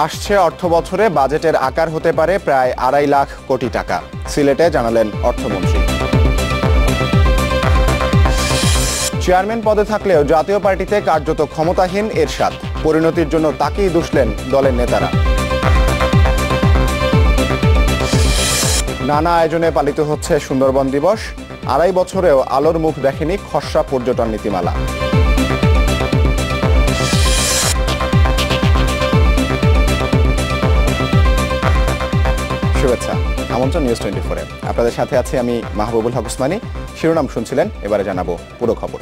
আসছে অর্থবছরে বাজেটের আকার হতে পারে প্রায় 2.5 লাখ কোটি টাকা, সিলেটে জানালেন অর্থমন্ত্রী। চেয়ারম্যান পদে থাকলেও জাতীয় পার্টিতে কার্যত ক্ষমতাহীন এরশাদ, পরিণতির জন্য তাকেই দুষলেন দলের নেতারা। নানা আয়োজনে পালিত হচ্ছে সুন্দরবন দিবস, 2.5 বছরেও আলোর মুখ দেখেনি খসড়া পর্যটন নীতিমালা। শুভেচ্ছা, আমন্ত্রণ নিউজ 24-এ। আপনাদের সাথে আছি আমি মাহবুবুল হক উসমানী। শিরোনাম শুনছিলেন, এবারে জানাবো পুরো খবর।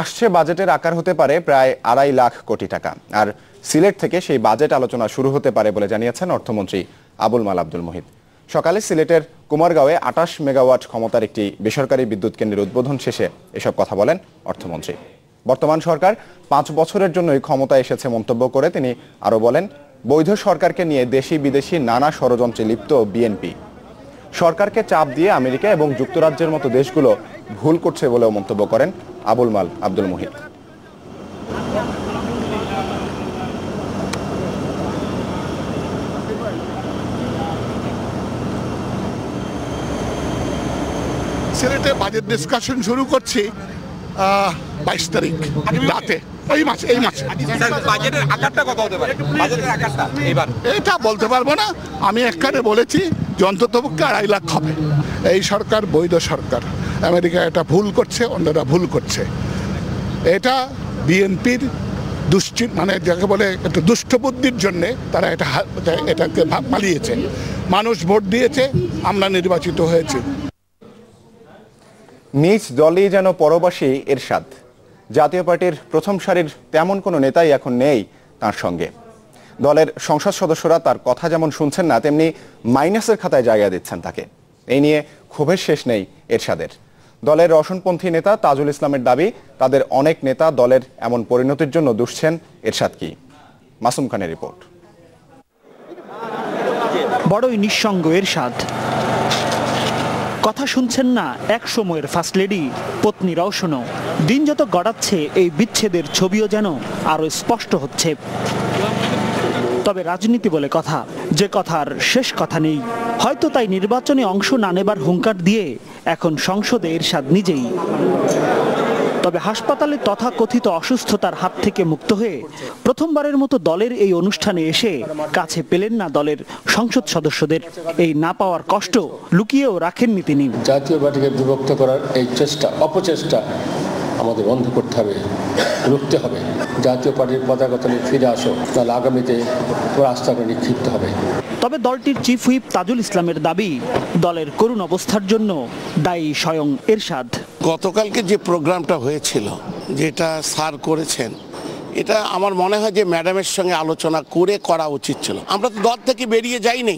আসছে বাজেটের আকার হতে পারে প্রায় 2.5 লাখ কোটি টাকা, আর সিলেট থেকে সেই বাজেট আলোচনা শুরু হতে পারে বলে জানিয়েছেন অর্থমন্ত্রী আবুল মাল আব্দুল মুহিত। সকালে সিলেটের কুমারগাঁওয়ে 28 মেগাওয়াট ক্ষমতার একটি বেসরকারি বিদ্যুৎ কেন্দ্রের উদ্বোধন শেষে এসব কথা বলেন অর্থমন্ত্রী। বর্তমান সরকার 5 বছরের জন্যই ক্ষমতায় এসেছে মন্তব্য করে তিনি আরও বলেন, বৈধ সরকারকে নিয়ে দেশি বিদেশি নানা ষড়যন্ত্রে লিপ্ত বিএনপি সরকারকে চাপ দিয়ে আমেরিকা এবং যুক্তরাজ্যের মতো দেশগুলো ভুল করছে বলেও মন্তব্য করেন আবুল মাল আব্দুল মুহিত। সিলেটে বাজেট ডিসকাশন শুরু করছি 22 তারিখ রাতে, এই মাসে। বাজেটের আকারটা কত হতে পারে? বাজেটের আকারটা এবার এটা বলতে পারবো না। আমি একখানে বলেছি যে অন্ততপক্ষে 2.5 লাখ হবে। এই সরকার বৈধ সরকার, আমেরিকা এটা ভুল করছে, অন্যরা ভুল করছে। এটা বিএনপির মানে যাকে বলে একটা দুষ্টবুদ্ধির জন্যে তারা এটাকে পালিয়েছে। মানুষ ভোট দিয়েছে, আমরা নির্বাচিত হয়েছি। নিজ দলই যেন পরবাসী এরশাদ, জাতীয় পার্টির প্রথম সারির তেমন কোনো নেতাই এখন নেই তার সঙ্গে। দলের সংসদ সদস্যরা তার কথা যেমন শুনছেন না, তেমনি মাইনাসের খাতায় জায়গা দিচ্ছেন তাকে। এই নিয়ে ক্ষোভের শেষ নেই এরশাদের। দলের রওশনপন্থী নেতা তাজুল ইসলামের দাবি, তাদের অনেক নেতা দলের এমন পরিণতির জন্য দুষছেন এরশাদকে। মাসুম খানের রিপোর্ট। বড়ই নিঃসঙ্গ এরশাদ, কথা শুনছেন না এক সময়ের ফার্স্ট লেডি পত্নী রওশনও। দিন যত গড়াচ্ছে এই বিচ্ছেদের ছবিও যেন আরো স্পষ্ট হচ্ছে। তবে রাজনীতি বলে কথা, যে কথার শেষ কথা নেই। হয়তো তাই নির্বাচনে অংশ না নেবার হুঙ্কার দিয়ে এখন সংসদে এরশাদ নিজেই। তবে হাসপাতালে তথাকথিত অসুস্থতার হাত থেকে মুক্ত হয়ে প্রথমবারের মতো দলের এই অনুষ্ঠানে এসে কাছে পেলেন না দলের সংসদ সদস্যদের। এই না পাওয়ার কষ্ট লুকিয়েও রাখেননি তিনি। জাতীয় পার্টিকে বিভক্ত করার এই অপচেষ্টা আমাদের বন্ধ করতে হবে, রুখতে হবে। জাতীয় পার্টির পতাকা তলে ফিরে আসো, তাহলে আগামীতে রাস্তা করে নিক্ষিপ্ত হবে। তবে দলটির চিফ হুইপ তাজুল ইসলামের দাবি, দলের করুণ অবস্থার জন্য দায়ী স্বয়ং এরশাদ। গতকালকে যে প্রোগ্রামটা হয়েছিল, যেটা স্যার করেছেন, এটা আমার মনে হয় যে ম্যাডামের সঙ্গে আলোচনা করে করা উচিত ছিল। আমরা তো দল থেকে বেরিয়ে যাইনি,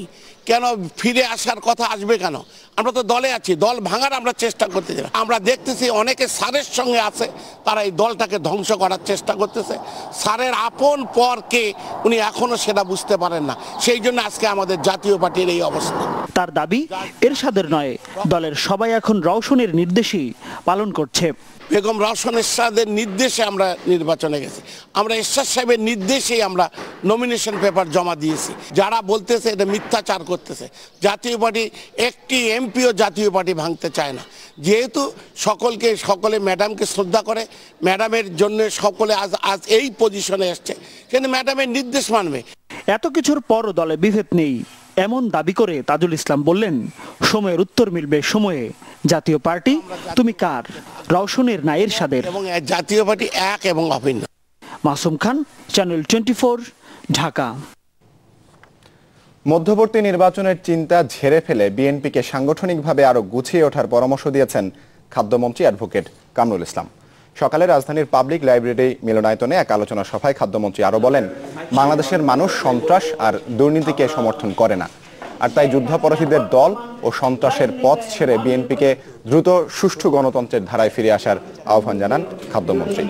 কেন ফিরে আসার কথা আসবে কেন? আমরা তো দলে আছি, দল ভাঙার আমরা চেষ্টা করতে চাই। আমরা দেখতেছি অনেকে স্যারের সঙ্গে আছে, তারা এই দলটাকে ধ্বংস করার চেষ্টা করতেছে। স্যারের আপন পরকে উনি এখনো সেটা বুঝতে পারেন না, সেই জন্য আজকে আমাদের জাতীয় পার্টির এই অবস্থা। তার দাবি, এরশাদের নয়, দলের সবাই এখন রওশনের নির্দেশই পালন করছে। বেগম রওশন এরশাদের নির্দেশে আমরা নির্বাচনে গেছি, আমরা এরশাদ সাহেবের নির্দেশেই আমরা নমিনেশন পেপার জমা দিয়েছি। যারা বলতেছে এটা মিথ্যাচার করতেছে। জাতীয় পার্টি একটি এমপিও জাতীয় পার্টি ভাঙতে চায় না, যেহেতু সকলে ম্যাডামকে শ্রদ্ধা করে, ম্যাডামের জন্য সকলে আজ এই পজিশনে এসছে, কিন্তু ম্যাডামের নির্দেশ মানবে। এত কিছুর পরও দলে বিভেদ নেই এমন দাবি করে তাজুল ইসলাম বললেন, সময়ের উত্তর মিলবে সময়ে। জাতীয় পার্টি তুমি কার, রওশনের না এরশাদের? এবং জাতীয় পার্টি এক এবং অভিন্ন। মাসুম খান, চ্যানেল 24, ঢাকা। মধ্যবর্তী নির্বাচনের চিন্তা ঝেড়ে ফেলে বিএনপিকে সাংগঠনিকভাবে আরো গুছিয়ে ওঠার পরামর্শ দিয়েছেন খাদ্যমন্ত্রী অ্যাডভোকেট কামরুল ইসলাম। সকালে রাজধানীর পাবলিক লাইব্রেরি মিলনায়তনে এক আলোচনা সভায় খাদ্যমন্ত্রী আরো বলেন, বাংলাদেশের মানুষ সন্ত্রাস আর দুর্নীতিকে সমর্থন করে না, আর তাই যুদ্ধাপরাধীদের দল ও সন্ত্রাসের পথ ছেড়ে বিএনপিকে দ্রুত সুষ্ঠু গণতন্ত্রের ধারায় ফিরে আসার আহ্বান জানান খাদ্যমন্ত্রী।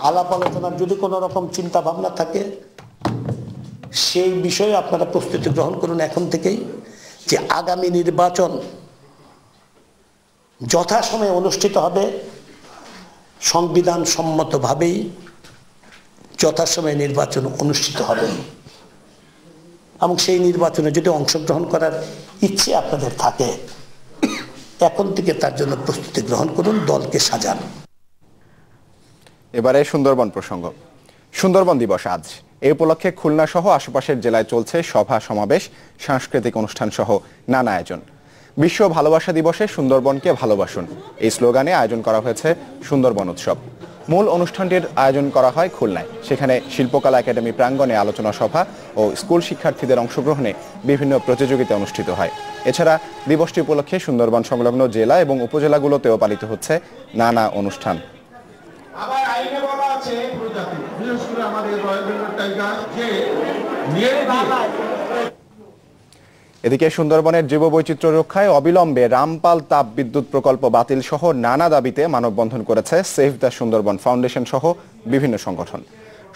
আলাপ আলোচনার যদি কোনো রকম চিন্তা ভাবনা থাকে, সেই বিষয়ে আপনারা প্রস্তুতি গ্রহণ করুন এখন থেকেই, যে আগামী নির্বাচন যথাসময়ে অনুষ্ঠিত হবে, সংবিধান সম্মতভাবেই যথাসময়ে নির্বাচন অনুষ্ঠিত হবে এবং সেই নির্বাচনে যদি অংশগ্রহণ করার ইচ্ছে আপনাদের থাকে এখন থেকে তার জন্য প্রস্তুতি গ্রহণ করুন, দলকে সাজান। এবারে সুন্দরবন প্রসঙ্গ। সুন্দরবন দিবস আজ। এই উপলক্ষে খুলনা সহ আশেপাশের জেলায় চলছে সভা সমাবেশ, সাংস্কৃতিক অনুষ্ঠান সহ নানা আয়োজন। বিশ্ব ভালোবাসা দিবসে সুন্দরবনকে ভালোবাসুন এই স্লোগানে আয়োজন করা হয়েছে সুন্দরবন উৎসব। মূল অনুষ্ঠানটির আয়োজন করা হয় খুলনায়। সেখানে শিল্পকলা একাডেমি প্রাঙ্গণে আলোচনা সভা ও স্কুল শিক্ষার্থীদের অংশগ্রহণে বিভিন্ন প্রতিযোগিতা অনুষ্ঠিত হয়। এছাড়া দিবসটি উপলক্ষে সুন্দরবন সংলগ্ন জেলা এবং উপজেলাগুলোতেও পালিত হচ্ছে নানা অনুষ্ঠান। আবার আইনে বলা আছে প্রজাতি, বিশেষ করে আমাদের রয়্যাল বেঙ্গল টাইগার যে এদিকে সুন্দরবনের জীববৈচিত্র্য রক্ষায় অবিলম্বে রামপাল তাপ বিদ্যুৎ প্রকল্প বাতিল সহ নানা দাবিতে মানববন্ধন করেছে সেভ দ্য সুন্দরবন ফাউন্ডেশন সহ বিভিন্ন সংগঠন।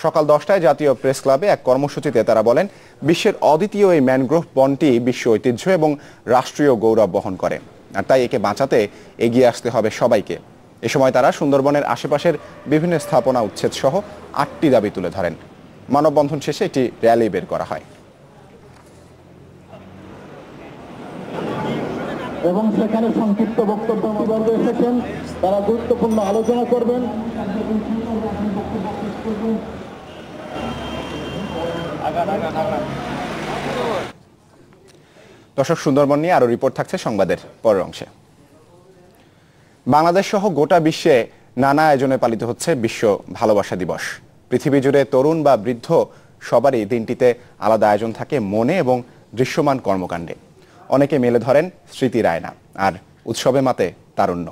সকাল 10টায় জাতীয় প্রেস ক্লাবে এক কর্মসূচিতে তারা বলেন, বিশ্বের অদ্বিতীয় এই ম্যানগ্রোভ বনটি বিশ্ব ঐতিহ্য এবং রাষ্ট্রীয় গৌরব বহন করে, আর তাই একে বাঁচাতে এগিয়ে আসতে হবে সবাইকে। এ সময় তারা সুন্দরবনের আশেপাশের বিভিন্ন স্থাপনা উচ্ছেদ সহ 8টি দাবি তুলে ধরেন। মানববন্ধন শেষে একটি র্যালি বের করা হয় এবং সেখানে সংক্ষিপ্ত বক্তব্য বিভাগে এসেছেন, তারা গুরুত্বপূর্ণ আলোচনা করবেন। দর্শক, সুন্দরবন নিয়ে আরো রিপোর্ট থাকছে সংবাদের পরের অংশে। বাংলাদেশ সহ গোটা বিশ্বে নানা আয়োজনে পালিত হচ্ছে বিশ্ব ভালোবাসা দিবস। পৃথিবী জুড়ে তরুণ বা বৃদ্ধ সবারই দিনটিতে আলাদা আয়োজন থাকে মনে এবং দৃশ্যমান কর্মকাণ্ডে। অনেকে মেলে ধরেন স্মৃতির আয়না আর উৎসবে মাতে তারুণ্য।